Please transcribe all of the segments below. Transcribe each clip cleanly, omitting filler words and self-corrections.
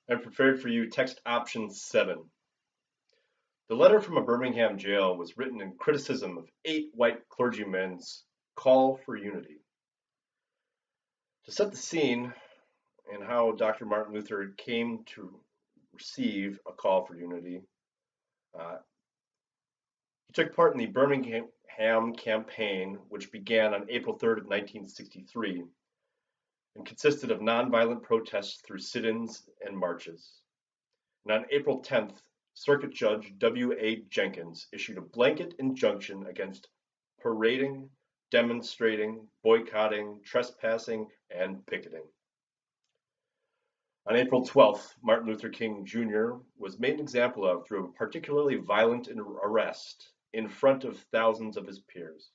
and prepared for you text option 7. The letter from a Birmingham jail was written in criticism of 8 white clergymen's call for unity. To set the scene and how Dr. Martin Luther came to receive a call for unity, uh, he took part in the Birmingham campaign, which began on April 3rd of 1963 and consisted of nonviolent protests through sit-ins and marches. And on April 10th, Circuit Judge W.A. Jenkins issued a blanket injunction against parading, demonstrating, boycotting, trespassing, and picketing. On April 12th, Martin Luther King Jr. was made an example of through a particularly violent arrest in front of thousands of his peers.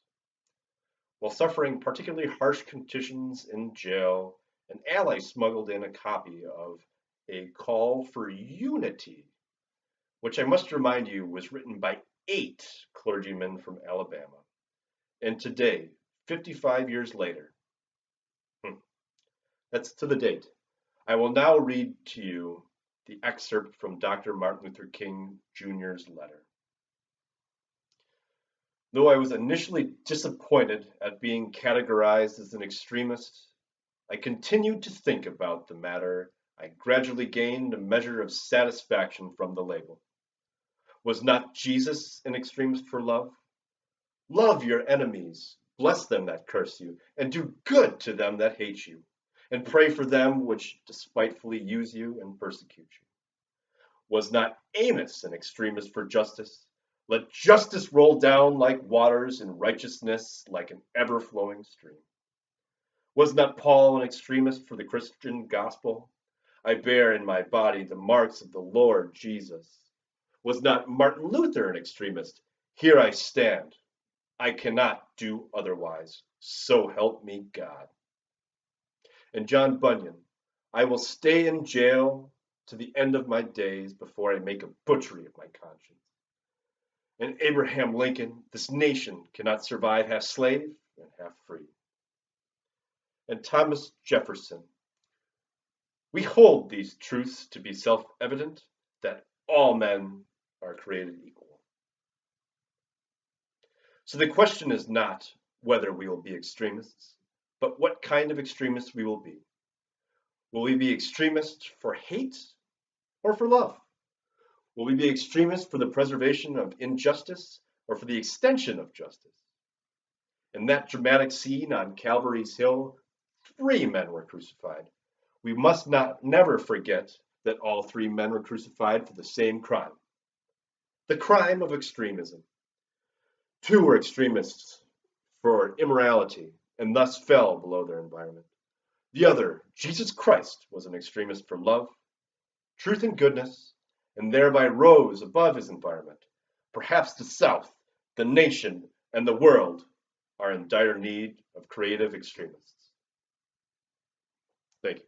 While suffering particularly harsh conditions in jail, an ally smuggled in a copy of A Call for Unity, which I must remind you was written by 8 clergymen from Alabama. And today, 55 years later, that's to the date, I will now read to you the excerpt from Dr. Martin Luther King Jr.'s letter. Though I was initially disappointed at being categorized as an extremist, I continued to think about the matter. I gradually gained a measure of satisfaction from the label. Was not Jesus an extremist for love? Love your enemies, bless them that curse you, and do good to them that hate you, and pray for them which despitefully use you and persecute you. Was not Amos an extremist for justice? Let justice roll down like waters and righteousness like an ever-flowing stream. Was not Paul an extremist for the Christian gospel? I bear in my body the marks of the Lord Jesus. Was not Martin Luther an extremist? Here I stand. I cannot do otherwise. So help me God. And John Bunyan, I will stay in jail to the end of my days before I make a butchery of my conscience. And Abraham Lincoln, this nation cannot survive half slave and half free. And Thomas Jefferson, we hold these truths to be self-evident, that all men are created equal. So the question is not whether we will be extremists, but what kind of extremists we will be. Will we be extremists for hate or for love? Will we be extremists for the preservation of injustice or for the extension of justice? In that dramatic scene on Calvary's Hill, 3 men were crucified. We must never forget that all 3 men were crucified for the same crime, the crime of extremism. 2 were extremists for immorality and thus fell below their environment. The other, Jesus Christ, was an extremist for love, truth, and goodness, and thereby rose above his environment. Perhaps the South, the nation, and the world are in dire need of creative extremists. Thank you.